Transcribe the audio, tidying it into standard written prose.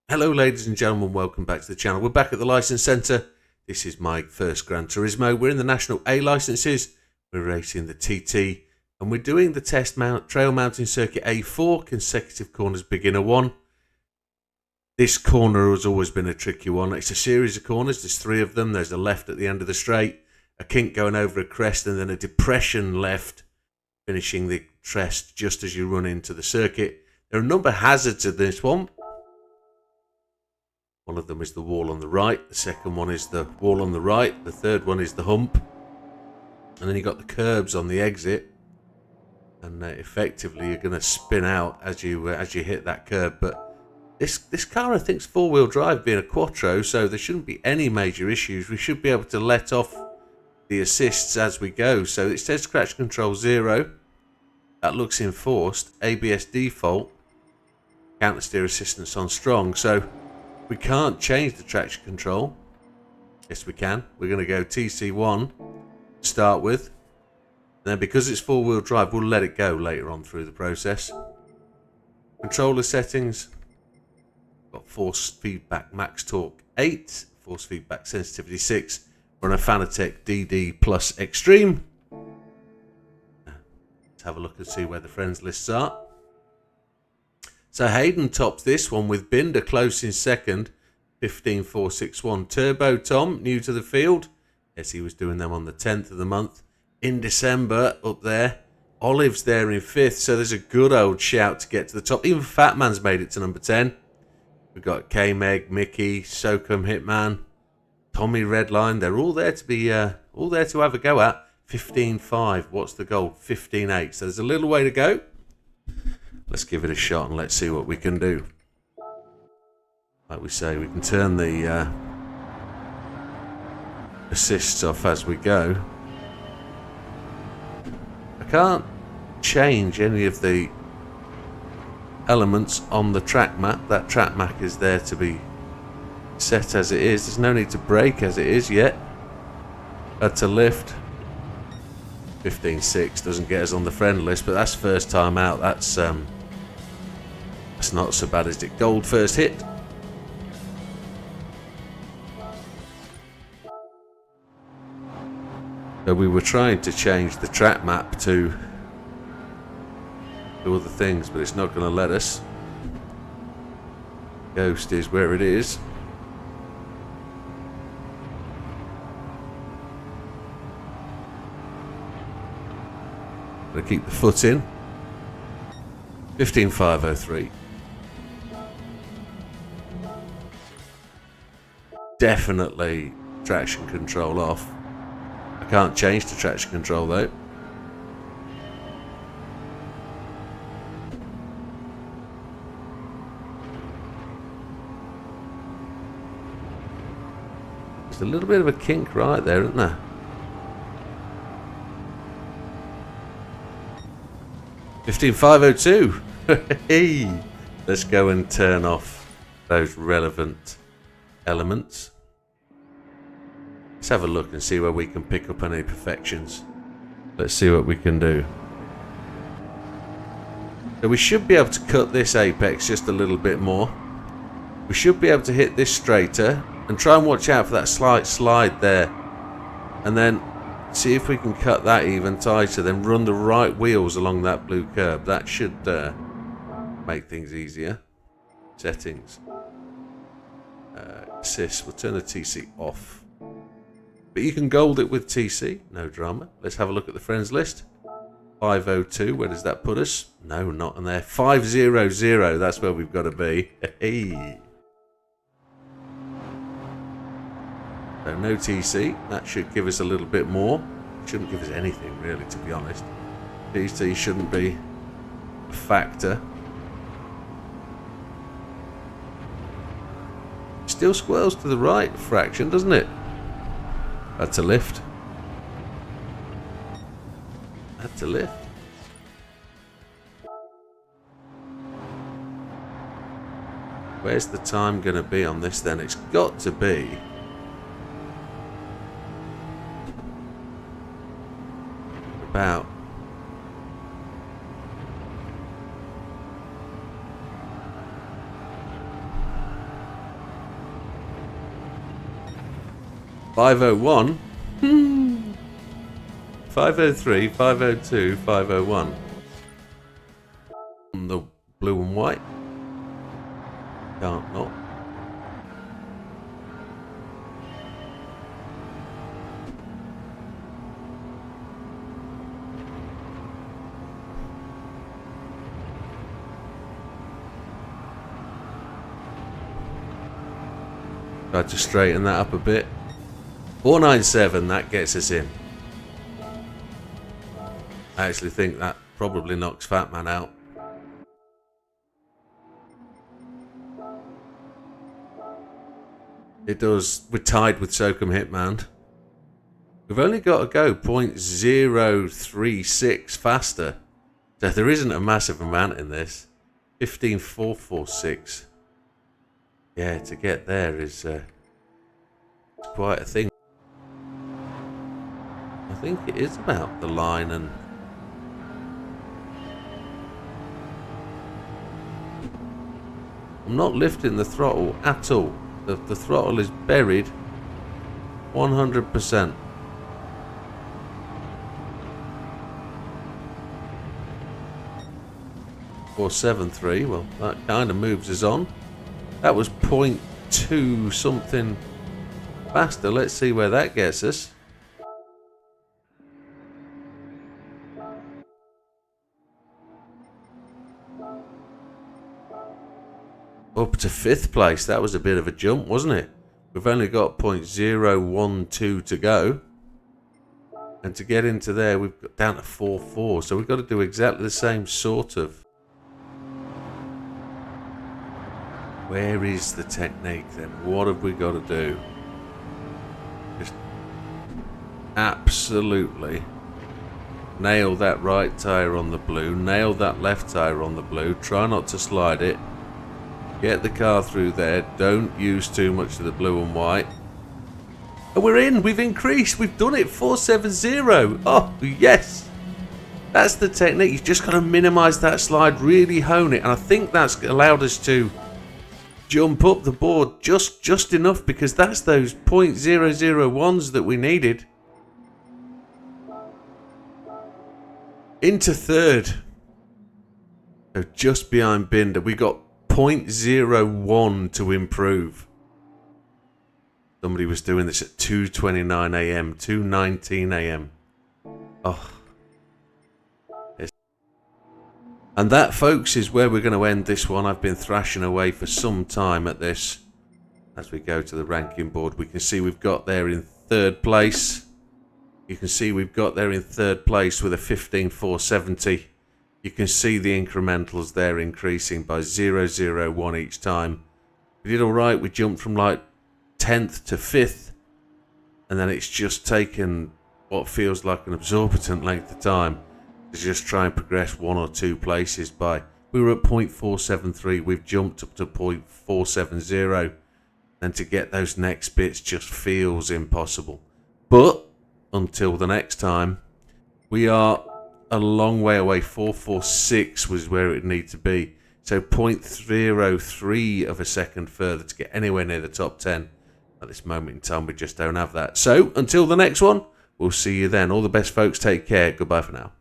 Hello ladies and gentlemen, welcome back to the channel. We're back at the License Centre. This is my first Gran Turismo. We're in the National A licences. We're racing the TT and we're doing the test mount trail mounting circuit A4, consecutive corners beginner 1. This corner has always been a tricky one. It's a series of corners, there's 3 of them. There's a left at the end of the straight, a kink going over a crest and then a depression left, finishing the crest just as you run into the circuit. There are a number of hazards in this one. One of them is the wall on the right, the second one is the wall on the right, the third one is the hump, and then you've got the curbs on the exit, and effectively you're going to spin out as you hit that curb. But this car I think is 4-wheel drive, being a quattro, so there shouldn't be any major issues. We should be able to let off the assists as we go. So it says traction control 0, that looks enforced, ABS default, counter steer assistance on strong, so we can't change the traction control. Yes, we can. We're going to go TC1 to start with. And then because it's 4-wheel drive, we'll let it go later on through the process. Controller settings. Got force feedback max torque 8. Force feedback sensitivity 6. We're on a Fanatec DD Plus Extreme. Let's have a look and see where the friends lists are. So Hayden tops this one with Binder close in second, 15.461. Turbo Tom, new to the field. Yes, he was doing them on the 10th of the month. In December, up there. Olive's there in 5th, so there's a good old shout to get to the top. Even Fat Man's made it to number 10. We've got K-Meg, Mickey, Socum Hitman, Tommy Redline. They're all there to be, all there to have a go at. 15.5. What's the goal? 15.8. So there's a little way to go. Let's give it a shot and let's see what we can do. Like we say, we can turn the assists off as we go. I can't change any of the elements on the track map. That track map is there to be set as it is. There's no need to brake as it is yet. To lift. 15.6 doesn't get us on the friend list, but that's first time out. That's not so bad, is it? Gold first hit. So we were trying to change the track map to do other things, but it's not going to let us. Ghost is where it is. Gonna keep the foot in. 15.503. Definitely traction control off. I can't change the traction control though. There's a little bit of a kink right there, isn't there? 15.502. Hey, let's go and turn off those relevant elements. Let's have a look and see where we can pick up any imperfections. Let's see what we can do. So we should be able to cut this apex just a little bit more. We should be able to hit this straighter and try and watch out for that slight slide there. And then see if we can cut that even tighter, then run the right wheels along that blue curb. That should make things easier. Settings. Assist. We'll turn the TC off. But you can gold it with TC. No drama. Let's have a look at the friends list. 502. Where does that put us? No, not in there. 500. That's where we've got to be. Hey. So no TC. That should give us a little bit more. Shouldn't give us anything, really, to be honest. TC shouldn't be a factor. Still squirrels to the right fraction, doesn't it? That's a lift. That's a lift. Where's the time going to be on this then? It's got to be about .501. 503, 502, 501. On the blue and white. Can't not. Try to straighten that up a bit. 497, that gets us in. I actually think that probably knocks Fat Man out. It does. We're tied with Sokum Hitman. We've only got to go 0.036 faster. So there isn't a massive amount in this. 15.446. Yeah, to get there is quite a thing. I think it is about the line and... I'm not lifting the throttle at all. The throttle is buried 100%. .473, well, that kind of moves us on. That was 0.2 something faster. Let's see where that gets us. Up to 5th place. That was a bit of a jump, wasn't it? We've only got 0.012 to go. And to get into there, we've got down to 4.4. So we've got to do exactly the same sort of... Where is the technique then? What have we got to do? Just absolutely nail that right tyre on the blue. Nail that left tyre on the blue. Try not to slide it. Get the car through there. Don't use too much of the blue and white. And we're in. We've increased. We've done it. 470. Oh, yes. That's the technique. You've just got to minimise that slide. Really hone it. And I think that's allowed us to jump up the board just enough, because that's those 0.001s that we needed. Into 3rd. So just behind Binder. We got 0.01 to improve. Somebody was doing this at 2:29 a.m., 2:19 a.m. Oh. And that, folks, is where we're going to end this one. I've been thrashing away for some time at this. As we go to the ranking board, we can see we've got there in 3rd place. You can see we've got there in 3rd place with a 15.470. You can see the incrementals there increasing by 0.001 each time. We did alright. We jumped from like 10th to 5th. And then it's just taken what feels like an exorbitant length of time to just try and progress 1 or 2 places by. We were at 0.473. We've jumped up to 0.470. And to get those next bits just feels impossible. But until the next time, we are a long way away. 4.46 was where it needed to be. So 0.03 of a second further to get anywhere near the top 10. At this moment in time, we just don't have that. So until the next one, we'll see you then. All the best, folks. Take care. Goodbye for now.